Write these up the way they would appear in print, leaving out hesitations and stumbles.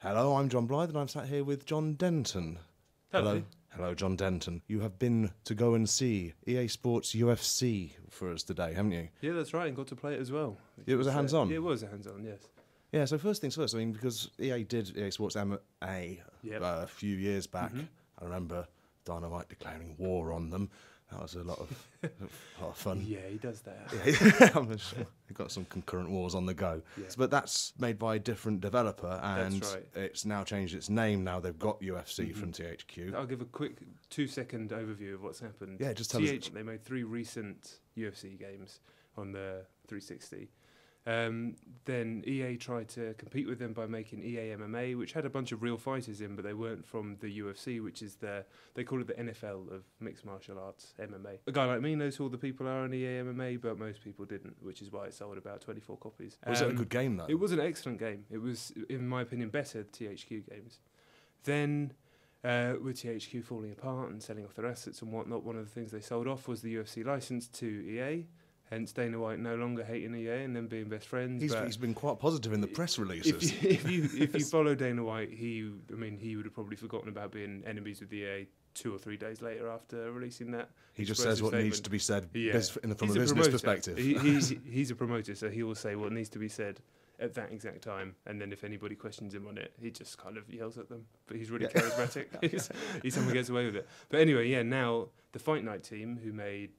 Hello, I'm John Blythe and I'm sat here with Jon Denton. Hello. Hello, Jon Denton. You have been to go and see EA Sports UFC for us today, haven't you? Yeah, that's right, and got to play it as well. It was a hands-on? Yeah, it was a hands-on, yes. Yeah, so first things first, I mean, because EA did EA Sports MMA a few years back. I remember Dynamite declaring war on them. That was a lot of fun. Yeah, he does that. Yeah, I'm sure. We've got some concurrent wars on the go. Yeah. But that's made by a different developer, and That's right. it's now changed its name. Now they've got UFC from THQ. I'll give a quick 2-second overview of what's happened. Yeah, just tell us. They made 3 recent UFC games on the 360. Then EA tried to compete with them by making EA MMA, which had a bunch of real fighters in, but they weren't from the UFC, which is they call it the NFL of mixed martial arts, MMA. A guy like me knows who all the people are in EA MMA, but most people didn't, which is why it sold about 24 copies. Was it a good game, though? It was an excellent game. It was, in my opinion, better than THQ games. Then, with THQ falling apart and selling off their assets and whatnot, one of the things they sold off was the UFC license to EA. Hence Dana White no longer hating EA and them being best friends. He's been quite positive in the press releases. If you follow Dana White, he would have probably forgotten about being enemies with EA 2 or 3 days later after releasing that. He just says what statement. needs to be said from a He's business perspective. He's a promoter, so he will say what needs to be said at that exact time, and then if anybody questions him on it, he just kind of yells at them. But he's really charismatic. He someone gets away with it. But anyway, yeah, now the Fight Night team, who made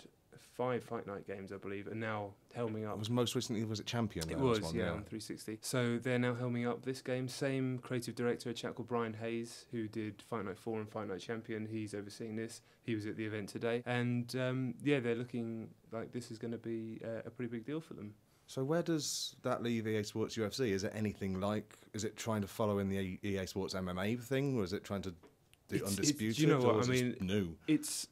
5 Fight Night games, I believe, are now helming up. Most recently, was it Champion? It was, on 360. So they're now helming up this game. Same creative director, a chap called Brian Hayes, who did Fight Night 4 and Fight Night Champion. He's overseeing this. He was at the event today. And they're looking like this is going to be a pretty big deal for them. So where does that leave EA Sports UFC? Is it anything like, is it trying to follow in the EA Sports MMA thing, or is it trying to do Undisputed? Do you know what I mean? New. It's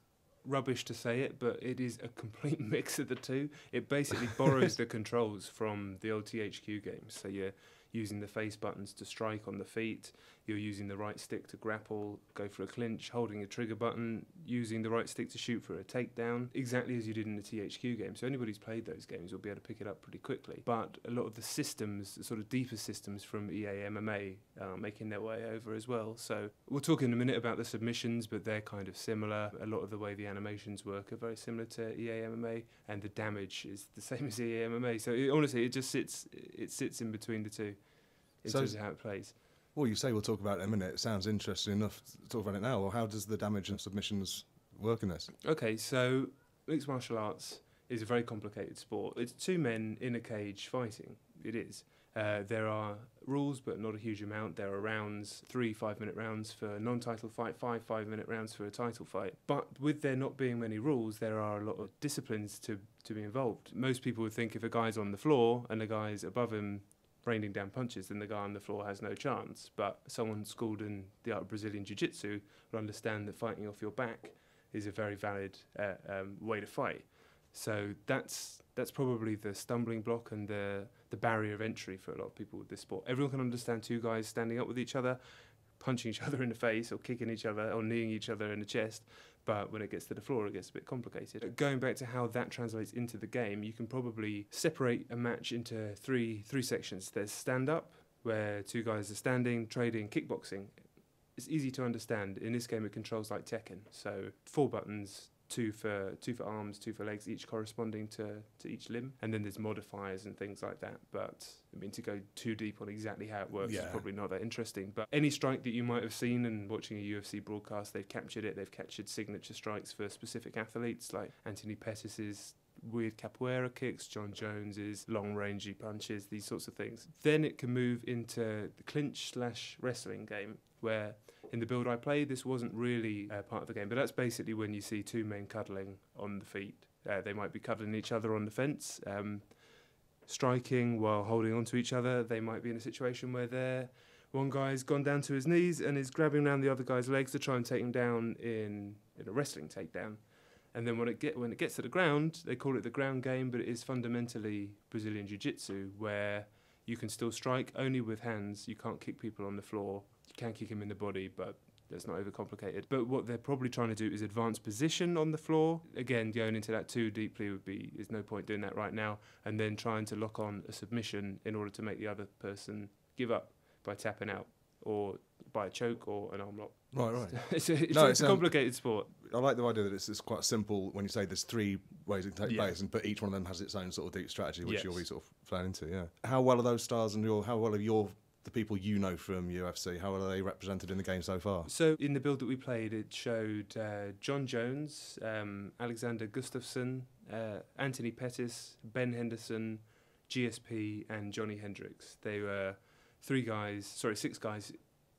rubbish to say it, but it is a complete mix of the two. It basically borrows the controls from the old THQ games. So you're using the face buttons to strike on the feet, you're using the right stick to grapple, go for a clinch, holding a trigger button, using the right stick to shoot for a takedown, exactly as you did in the THQ game. So anybody who's played those games will be able to pick it up pretty quickly. But a lot of the systems, the sort of deeper systems from EA MMA, are making their way over as well. So we'll talk in a minute about the submissions, but they're kind of similar. A lot of the way the animations work are very similar to EA MMA, and the damage is the same as EA MMA. So honestly, it just sits in between the two in terms of how it plays. Well, you say we'll talk about it in a minute. It sounds interesting enough to talk about it now. Well, how does the damage and submissions work in this? Okay, so mixed martial arts is a very complicated sport. It's 2 men in a cage fighting. It is. There are rules, but not a huge amount. There are rounds, 3 5-minute rounds for a non-title fight, 5 5-minute rounds for a title fight. But with there not being many rules, there are a lot of disciplines to be involved. Most people would think if a guy's on the floor and a guy's above him raining down punches, then the guy on the floor has no chance. But someone schooled in the art of Brazilian Jiu-Jitsu will understand that fighting off your back is a very valid way to fight. So that's probably the stumbling block and the barrier of entry for a lot of people with this sport. Everyone can understand 2 guys standing up with each other, punching each other in the face or kicking each other or kneeing each other in the chest. But when it gets to the floor, it gets a bit complicated. Going back to how that translates into the game, you can probably separate a match into three sections. There's stand-up, where 2 guys are standing, trading, kickboxing. It's easy to understand. In this game, it controls like Tekken. So 4 buttons, 2 for arms, 2 for legs, each corresponding to each limb. And then there's modifiers and things like that. But I mean, to go too deep on exactly how it works is probably not that interesting. But any strike that you might have seen and watching a UFC broadcast, they've captured it. They've captured signature strikes for specific athletes, like Anthony Pettis's weird capoeira kicks, John Jones's long-rangey punches, these sorts of things. Then it can move into the clinch/wrestling game, where in the build I played, this wasn't really part of the game, but that's basically when you see 2 men cuddling on the feet. They might be cuddling each other on the fence, striking while holding onto each other. They might be in a situation where one guy's gone down to his knees and is grabbing around the other guy's legs to try and take him down in a wrestling takedown. And then when it gets to the ground, they call it the ground game, but it is fundamentally Brazilian Jiu-Jitsu, where you can still strike only with hands. You can't kick people on the floor. You can kick him in the body, but that's not overcomplicated. But what they're probably trying to do is advance position on the floor. Again, going into that too deeply is no point doing that right now. And then trying to lock on a submission in order to make the other person give up by tapping out. or by a choke or an arm lock. Right. It's a complicated sport. I like the idea that it's quite simple when you say there's 3 ways it can take place, but each one of them has its own sort of deep strategy, which you'll be sort of playing into. Yeah. How well are those stars and how well are the people you know from UFC? How well are they represented in the game so far? So in the build that we played, it showed John Jones, Alexander Gustafsson, Anthony Pettis, Ben Henderson, GSP, and Johnny Hendricks. They were 6 guys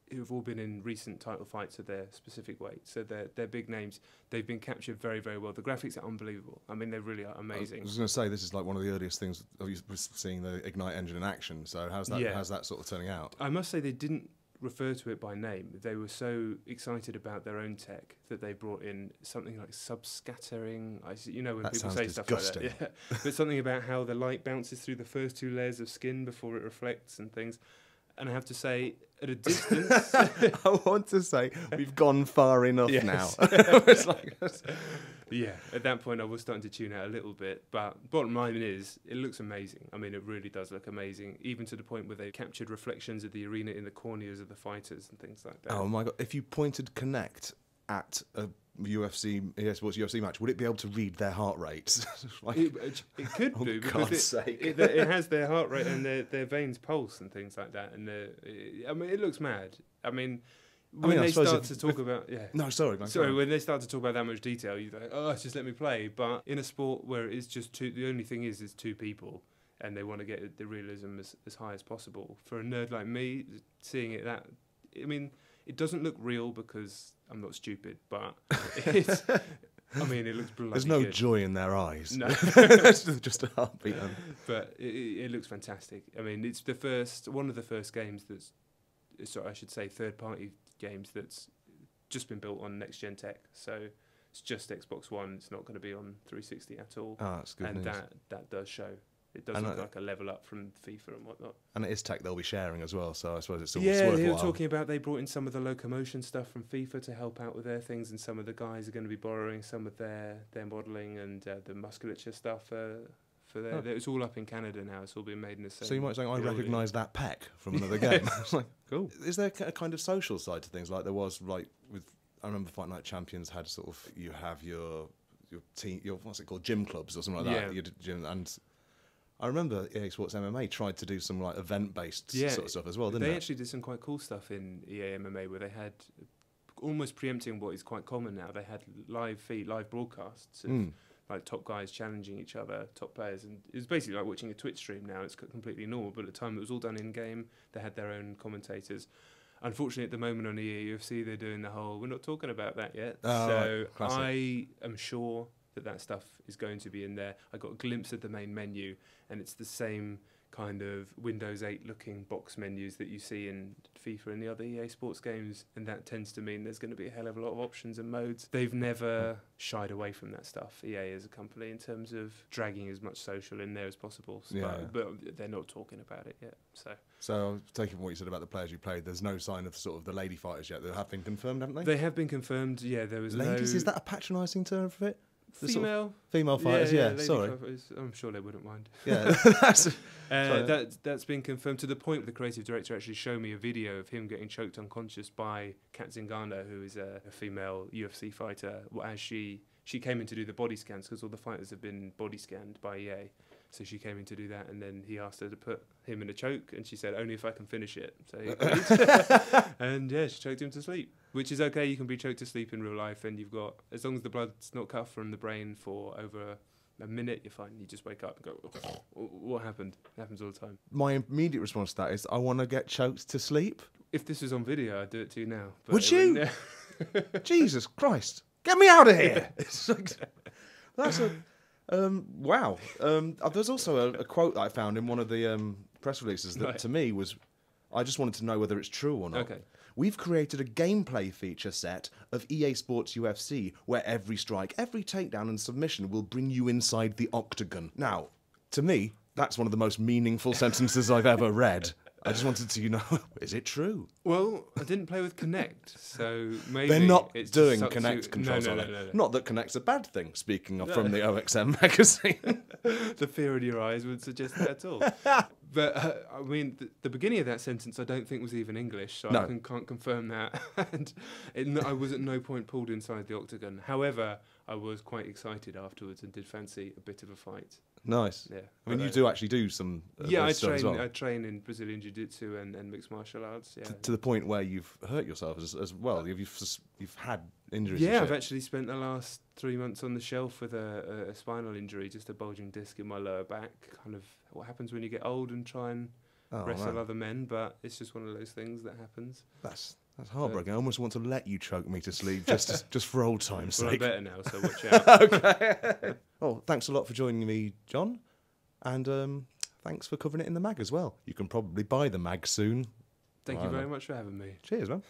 who've all been in recent title fights of their specific weight. So they're big names. They've been captured very, very well. The graphics are unbelievable. I mean, they really are amazing. I was going to say, this is like one of the earliest things of seeing the Ignite engine in action. So how's that sort of turning out? I must say they didn't refer to it by name. They were so excited about their own tech that they brought in something like subscattering. When that people say disgusting. stuff like that. But something about how the light bounces through the first 2 layers of skin before it reflects and things. And I have to say, at a distance... I want to say, we've gone far enough now. Yeah, at that point I was starting to tune out a little bit. But bottom line is, it looks amazing. I mean, it really does look amazing, even to the point where they captured reflections of the arena in the corneas of the fighters and things like that. Oh my God, if you pointed Kinect at a EA Sports UFC match, would it be able to read their heart rates? It could do, because it has their heart rate and their veins pulse and things like that. And it looks mad. When they start to talk about when they start to talk about that much detail, you think, just let me play. But in a sport where it is just the only thing is 2 people, and they want to get the realism as high as possible. For a nerd like me, seeing it it doesn't look real because I'm not stupid, but it looks bloody There's no good. joy in their eyes. No. That's just a heartbeat. But it looks fantastic. I mean, it's one of the first games third-party games that's just been built on next-gen tech. So it's just Xbox One. It's not going to be on 360 at all. Oh, that's good news. That does show. It does look like a level up from FIFA and whatnot. And it is tech they'll be sharing as well, so I suppose it's worthwhile. They were talking about they brought in some of the locomotion stuff from FIFA to help out with their things, and some of the guys are going to be borrowing some of their modelling and the musculature stuff for their... It's all up in Canada now. It's all being made in the same... So you might say, I recognise that pec from another game. It's like, cool. Is there a kind of social side to things, like there was, like, with... I remember Fight Night Champions had sort of... You have your team... what's it called? Gym clubs or something like that. And... I remember EA Sports MMA tried to do some like event-based sort of stuff as well, didn't they? They actually did some quite cool stuff in EA MMA where they had, almost preempting what is quite common now, they had live broadcasts of like top guys challenging each other, top players, and it was basically like watching a Twitch stream now. It's completely normal, but at the time it was all done in-game. They had their own commentators. Unfortunately, at the moment on EA UFC, they're doing the whole, we're not talking about that yet. So classic. I am sure that stuff is going to be in there. I got a glimpse of the main menu, and it's the same kind of Windows 8 looking box menus that you see in FIFA and the other EA Sports games, and that tends to mean there's going to be a hell of a lot of options and modes. They've never shied away from that stuff, EA as a company, in terms of dragging as much social in there as possible. But they're not talking about it yet. So taking what you said about the players you played, there's no sign of sort of the lady fighters yet. They have been confirmed, haven't they? They have been confirmed, yeah. There was ladies, is that a patronising term for it? Female fighters, sorry. I'm sure they wouldn't mind. Yeah, that's been confirmed to the point the creative director actually showed me a video of him getting choked unconscious by Kat Zingano, who is a female UFC fighter, as she came in to do the body scans, because all the fighters have been body scanned by EA. So she came in to do that, and then he asked her to put him in a choke, and she said, only if I can finish it. So he agreed. And she choked him to sleep, which is okay. You can be choked to sleep in real life, and you've got, as long as the blood's not cut from the brain for over a minute, you're fine. You just wake up and go, what happened? It happens all the time. My immediate response to that is, I want to get choked to sleep. If this was on video, I'd do it to you now. But would you? Jesus Christ. Get me out of here. That's a... wow. There's also a quote that I found in one of the press releases that to me was, I just wanted to know whether it's true or not. Okay. We've created a gameplay feature set of EA Sports UFC where every strike, every takedown and submission will bring you inside the octagon. Now, to me, that's one of the most meaningful sentences I've ever read. I just wanted to know, is it true? Well, I didn't play with Kinect, so maybe... They're not it's doing Kinect controls on it. No. Not that Kinect's a bad thing, speaking of from the OXM magazine. The fear in your eyes would suggest that at all. But I mean, the beginning of that sentence I don't think was even English, so No. I can't confirm that. And I was at no point pulled inside the octagon. However, I was quite excited afterwards and did fancy a bit of a fight. Nice. Yeah, I mean, but, you do actually do some. Yeah, I stuff as train. well. I train in Brazilian Jiu-Jitsu and mixed martial arts. Yeah. To the point where you've hurt yourself as well. You've had injuries. Yeah, and I've shit. actually spent the last 3 months on the shelf with a spinal injury, just a bulging disc in my lower back. Kind of what happens when you get old and try and wrestle man. other men, but it's just one of those things that happens. That's heartbreaking. I almost want to let you choke me to sleep just for old time's Well, I'm sake. better now, so watch out. Okay. Well, thanks a lot for joining me, John, and thanks for covering it in the mag as well. You can probably buy the mag soon. Thank you very much for having me. Cheers, man.